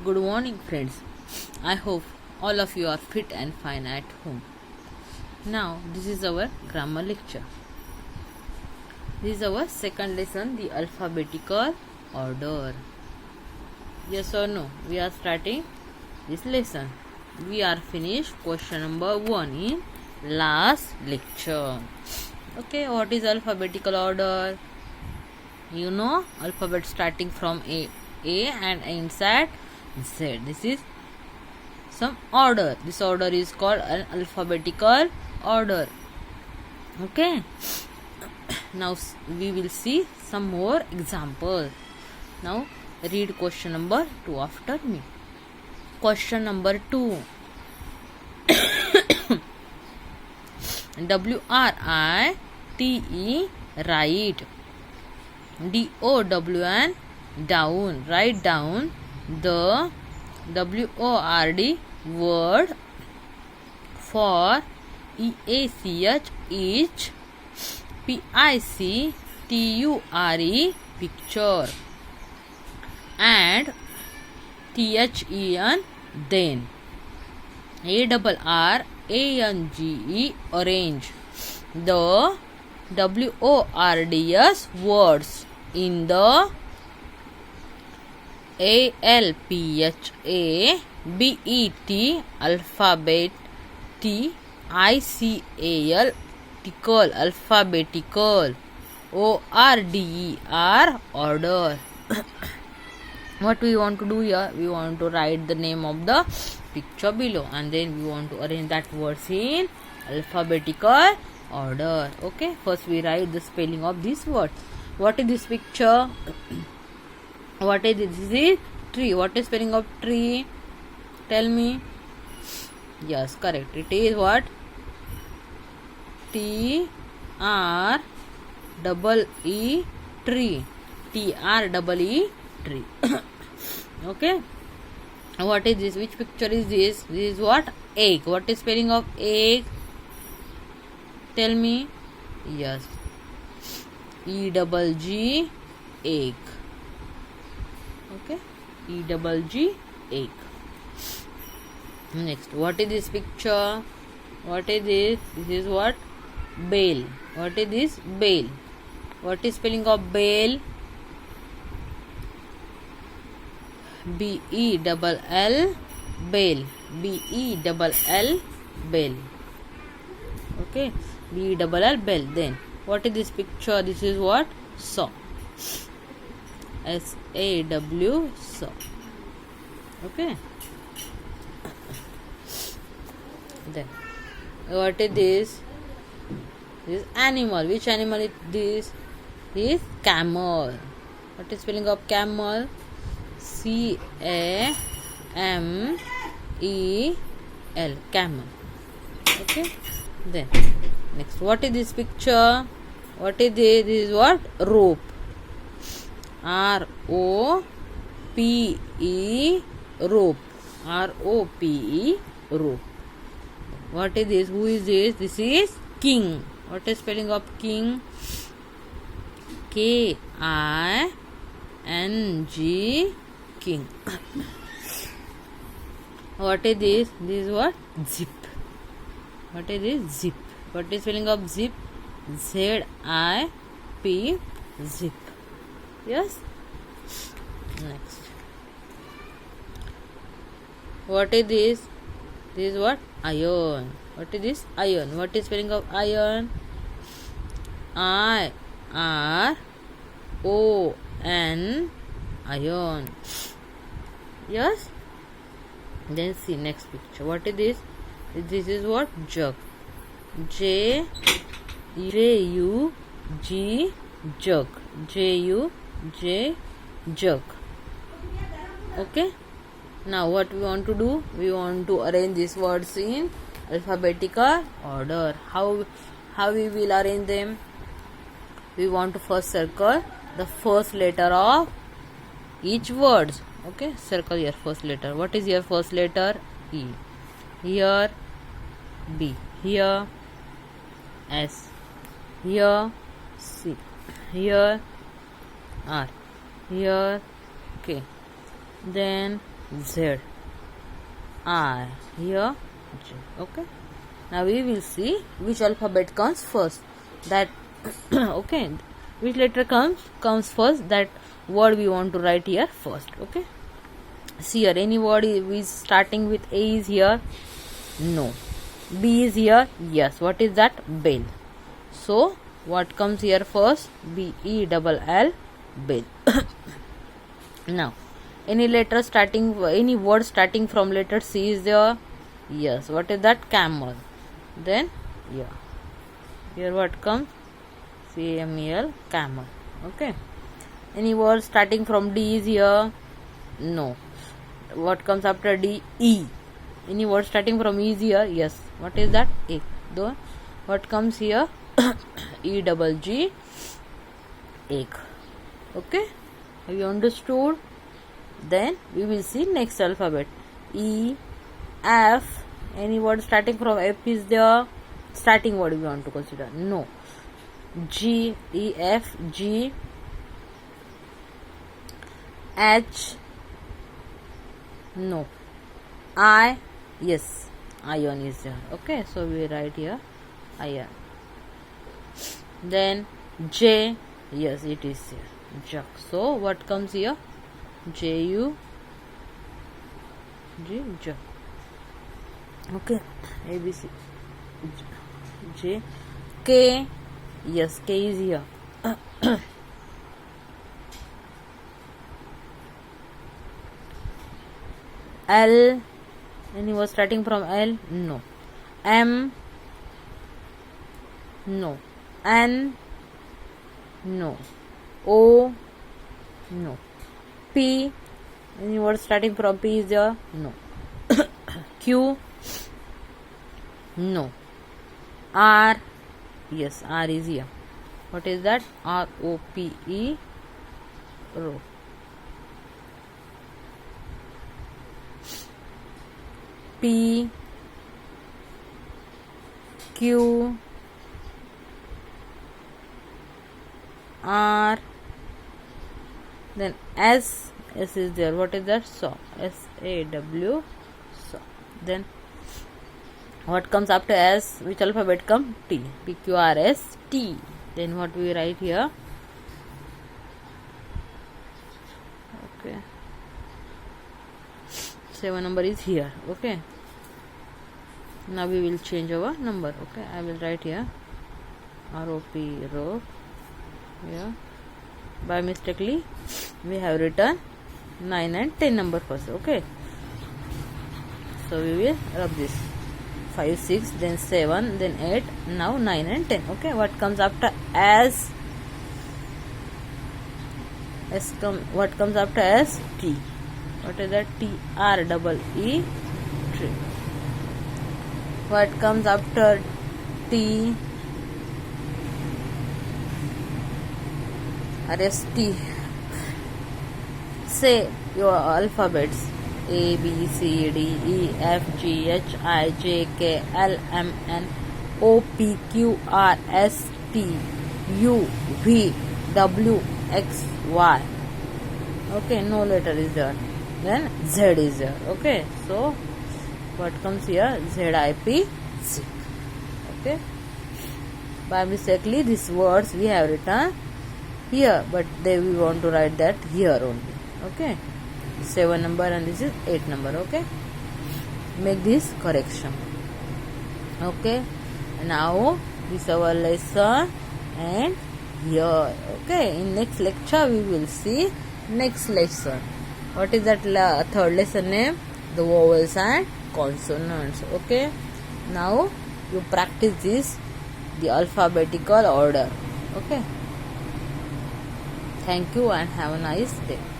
Good morning, friends. I hope all of you are fit and fine at home. Now, this is our grammar lecture. This is our second lesson, the alphabetical order. Yes or no? We are starting this lesson. We are finished question number 1 in last lecture. Okay, what is alphabetical order? You know, alphabet starting from A and ends at Z. This is some order. This order is called an alphabetical order. Okay. Now we will see some more examples. Now read question number 2 after me. Question number 2. WRITE, write. DOWN, down. Write down the WORD word. For EACH, each. PICTURE, picture. And THEN, then. ARRANGE, orange. The WORDS words in the ALPHA BET alphabet TICAL tickle alphabetical ORDER order. What we want to do here? We want to write the name of the picture below and then we want to arrange that words in alphabetical order. Okay, first we write the spelling of this word. What is this picture? What is this? This is tree. What is spelling of tree? Tell me. Yes, correct. It is what? TREE, tree. TREE, tree. Okay. What is this? Which picture is this? This is what? Egg. What is spelling of egg? Tell me. Yes. EGG, egg. Okay. EGG, egg. Next, what is this picture? What is this? This is what? Bell. What is this? Bell. What is spelling of bell? BELL, bell. BELL, bell. Okay. BELL, bell. Then, what is this picture? This is what? Saw. SAW, saw. Okay. Then, what is this? This is animal. Which animal is this? This is camel. What is spelling of camel? CAMEL, camel. Okay. Then, next, what is this picture? What is this? This is what? Rope. ROPE, rope. ROPE, rope. What is this? Who is this? This is king. What is spelling of king? KING, king. What is this? This is what? Zip. What is this? Zip. What is spelling of zip? ZIP, zip. Yes. Next. What is this? This is what? Iron. What is this? Iron. What is spelling of iron? IRON, iron. Yes. Then see next picture. What is this? This is what? Jug. JUG, jug. JUJ, jug. Okay. Now what we want to do? We want to arrange these words in alphabetical order. How we will arrange them? We want to first circle the first letter of each word. Okay, circle your first letter. What is your first letter? E. Here B. Here S. Here C. Here R. Here K. Then Z, I, here J. Okay, now we will see which alphabet comes first. That okay, which letter comes first, that word we want to write here first. Okay, see here, any word is starting with A is here? No. B is here? Yes. What is that? Bell. So what comes here first? BELL, bell. Now any word starting from letter C is there? Yes. What is that? Camel. Then yeah, here what comes? CAMEL, camel. Okay, any word starting from D is here? No. What comes after D? E. Any word starting from E is here? Yes. What is that? Egg. Though what comes here? EGG, egg. Okay, have you understood? Then we will see next alphabet. E, F. Any word starting from F is there? Starting word we want to consider? No. G, E, F, G, H. No. I, yes, iron is there. Okay, so we write here iron. Then J, yes, it is here, jug. So what comes here? JUG, jug. Okay, ABC, J, K, yes, K is here. L, any word starting from L? No. M, no. N, no. O, no. P, any word starting from P is there? No. Q, no. R, yes, R is here. What is that? ROPE, row. P, Q, R, then S is there. What is that? SAW, SAW, SAW. Then what comes after S? Which alphabet comes? T, PQRS, T. Then what we write here? Okay, 7 number is here. Okay, now we will change our number. Okay, I will write here ROP, row. Yeah, by mistakenly we have written 9 and 10 number first. Okay, so we will rub this 5, 6, then 7, then 8, now 9 and 10. Okay, what comes after S? What comes after S? T. What is that? TREE, tree. What comes after T? RST. Say your alphabets: A, B, C, D, E, F, G, H, I, J, K, L, M, N, O, P, Q, R, S, T, U, V, W, X, Y. Okay, no letter is there. Then Z is there. Okay, so what comes here? ZIP, Z. Okay, by mistakenly these words we have written here, but we want to write that here only. Okay, 7 number and this is 8 number. Okay, make this correction. Okay, now this is our lesson and here. Okay, in next lecture we will see next lesson. What is that third lesson name? The vowels and consonants. Okay, now you practice this, the alphabetical order. Okay, thank you and have a nice day.